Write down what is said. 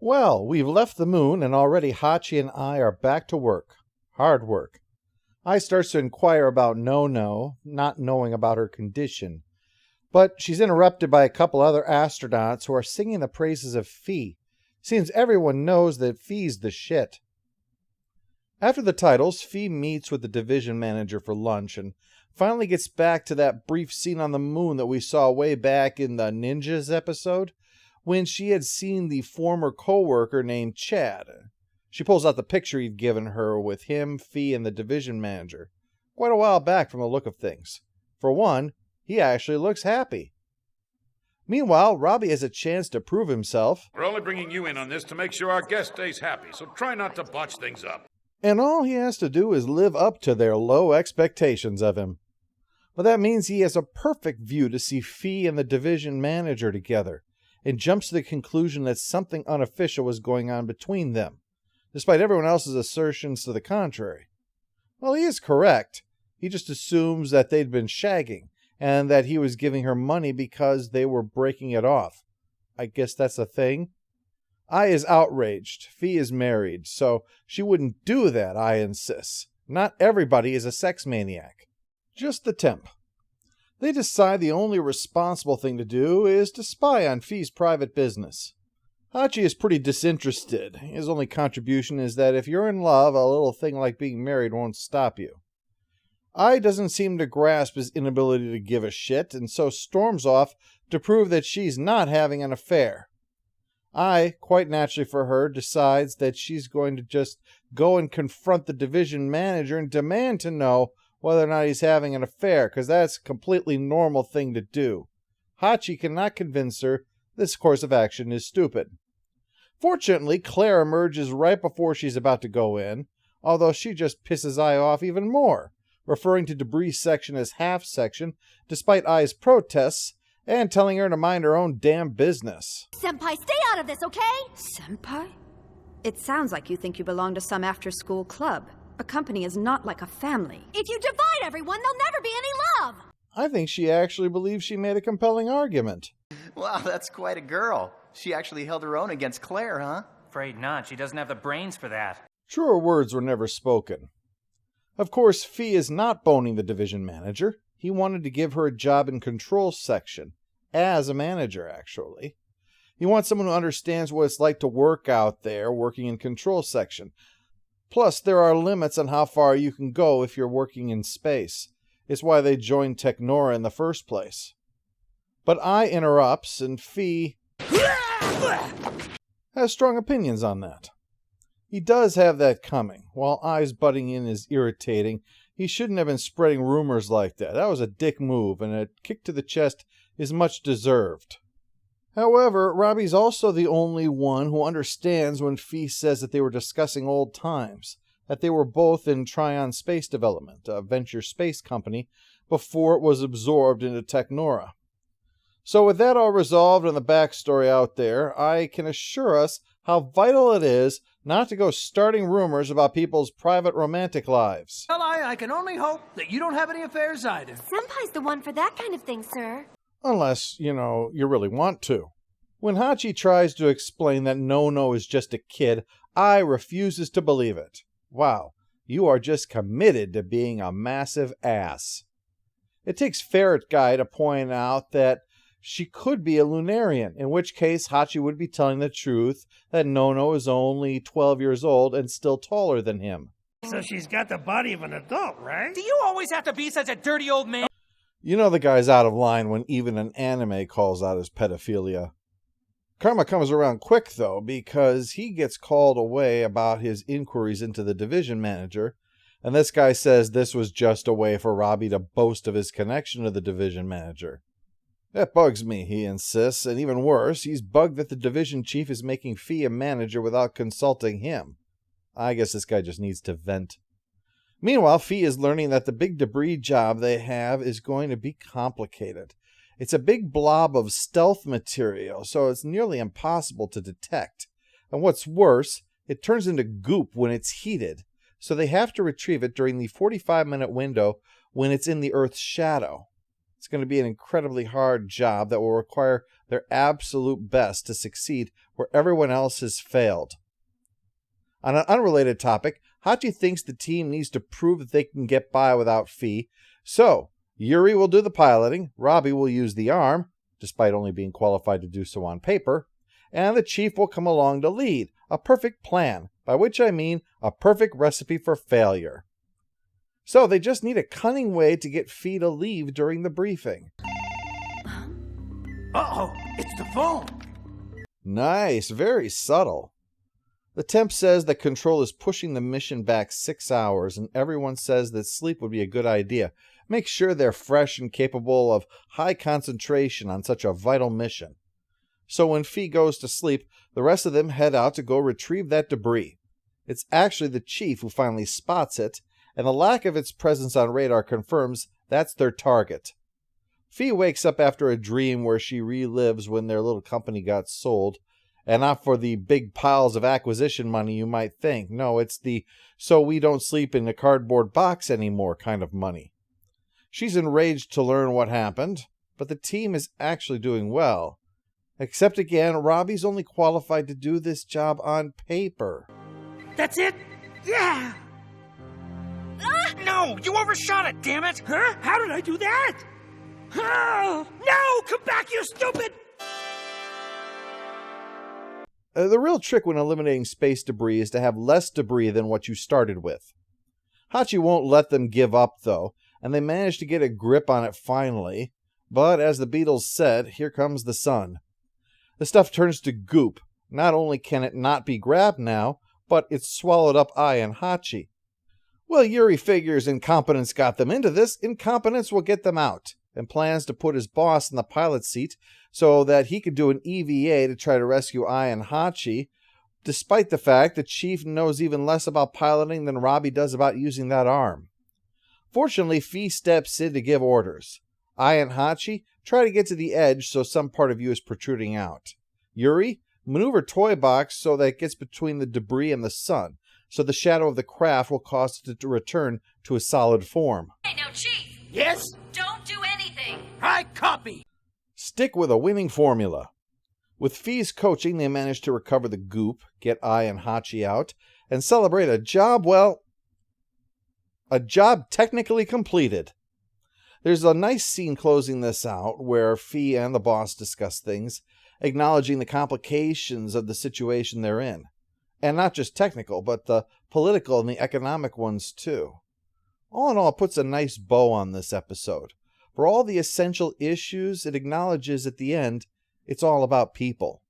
Well, we've left the moon, and already Hachi and I are back to work. Hard work. I starts to inquire about No-No, not knowing about her condition. But she's interrupted by a couple other astronauts who are singing the praises of Fee. Seems everyone knows that Fee's the shit. After the titles, Fee meets with the division manager for lunch and finally gets back to that brief scene on the moon that we saw way back in the Ninjas episode, when she had seen the former co-worker named Chad. She pulls out the picture he'd given her with him, Fee, and the division manager. Quite a while back from the look of things. For one, he actually looks happy. Meanwhile, Robbie has a chance to prove himself. We're only bringing you in on this to make sure our guest stays happy, so try not to botch things up. And all he has to do is live up to their low expectations of him. But that means he has a perfect view to see Fee and the division manager together, and jumps to the conclusion that something unofficial was going on between them, despite everyone else's assertions to the contrary. Well, he is correct. He just assumes that they'd been shagging, and that he was giving her money because they were breaking it off. I guess that's a thing. I is outraged. Fee is married, so she wouldn't do that, I insists. Not everybody is a sex maniac. Just the temp. They decide the only responsible thing to do is to spy on Fee's private business. Hachi is pretty disinterested. His only contribution is that if you're in love, a little thing like being married won't stop you. Ai doesn't seem to grasp his inability to give a shit, and so storms off to prove that she's not having an affair. Ai, quite naturally for her, decides that she's going to just go and confront the division manager and demand to know whether or not he's having an affair, because that's a completely normal thing to do. Hachi cannot convince her this course of action is stupid. Fortunately, Claire emerges right before she's about to go in, although she just pisses Ai off even more, referring to debris section as half section, despite Ai's protests, and telling her to mind her own damn business. Senpai, stay out of this, okay? Senpai? It sounds like you think you belong to some after-school club. A company is not like a family. If you divide everyone, there'll never be any love! I think she actually believes she made a compelling argument. Wow, that's quite a girl. She actually held her own against Claire, huh? Afraid not. She doesn't have the brains for that. Truer words were never spoken. Of course, Fee is not boning the division manager. He wanted to give her a job in control section. As a manager, actually. He wants someone who understands what it's like to work out there, working in control section. Plus, there are limits on how far you can go if you're working in space. It's why they joined Technora in the first place. But Ai interrupts, and Fee has strong opinions on that. He does have that coming. While Ai's butting in is irritating, he shouldn't have been spreading rumors like that. That was a dick move, and a kick to the chest is much deserved. However, Robbie's also the only one who understands when Fee says that they were discussing old times, that they were both in Trion Space Development, a venture space company, before it was absorbed into Technora. So with that all resolved and the backstory out there, I can assure us how vital it is not to go starting rumors about people's private romantic lives. Well, I can only hope that you don't have any affairs either. Senpai's the one for that kind of thing, sir. Unless, you really want to. When Hachi tries to explain that No-No is just a kid, Ai refuses to believe it. Wow, you are just committed to being a massive ass. It takes Ferret Guy to point out that she could be a Lunarian, in which case Hachi would be telling the truth that No-No is only 12 years old and still taller than him. So she's got the body of an adult, right? Do you always have to be such a dirty old man? You know the guy's out of line when even an anime calls out his pedophilia. Karma comes around quick, though, because he gets called away about his inquiries into the division manager, and this guy says this was just a way for Robbie to boast of his connection to the division manager. That bugs me, he insists, and even worse, he's bugged that the division chief is making Fee a manager without consulting him. I guess this guy just needs to vent. Meanwhile, Fee is learning that the big debris job they have is going to be complicated. It's a big blob of stealth material, so it's nearly impossible to detect. And what's worse, it turns into goop when it's heated, so they have to retrieve it during the 45-minute window when it's in the Earth's shadow. It's It's going to be an incredibly hard job that will require their absolute best to succeed where everyone else has failed. On an unrelated topic, Hachi thinks the team needs to prove that they can get by without Fee, so Yuri will do the piloting, Robbie will use the arm, despite only being qualified to do so on paper, and the chief will come along to lead. A perfect plan, by which I mean a perfect recipe for failure. So they just need a cunning way to get Fee to leave during the briefing. Uh-oh, it's the phone. Nice, very subtle. The temp says that Control is pushing the mission back 6 hours, and everyone says that sleep would be a good idea. Make sure they're fresh and capable of high concentration on such a vital mission. So when Fee goes to sleep, the rest of them head out to go retrieve that debris. It's actually the chief who finally spots it, and the lack of its presence on radar confirms that's their target. Fee wakes up after a dream where she relives when their little company got sold, and not for the big piles of acquisition money you might think. No, it's the so we don't sleep in a cardboard box anymore kind of money. She's enraged to learn what happened, but the team is actually doing well. Except again, Robbie's only qualified to do this job on paper. That's it? Yeah! No, you overshot it, damn it! Huh? How did I do that? Oh, no! Come back, you stupid! The real trick when eliminating space debris is to have less debris than what you started with. Hachi won't let them give up, though, and they manage to get a grip on it finally. But as the Beatles said, here comes the sun. The stuff turns to goop. Not only can it not be grabbed now, but it's swallowed up Ai and Hachi. Well, Yuri figures incompetence got them into this, incompetence will get them out, and plans to put his boss in the pilot's seat so that he could do an EVA to try to rescue Ai and Hachi, despite the fact that Chief knows even less about piloting than Robbie does about using that arm. Fortunately, Fee steps in to give orders. Ai and Hachi try to get to the edge so some part of you is protruding out. Yuri, maneuver Toy Box so that it gets between the debris and the sun, so the shadow of the craft will cause it to return to a solid form. Hey, now, Chief! Yes? Don't do anything! I copy! Stick with a winning formula. With Fee's coaching, they manage to recover the goop, get Ai and Hachi out, and celebrate a job, well, a job technically completed. There's a nice scene closing this out where Fee and the boss discuss things, acknowledging the complications of the situation they're in. And not just technical, but the political and the economic ones too. All in all, it puts a nice bow on this episode. For all the essential issues, it acknowledges at the end, it's all about people.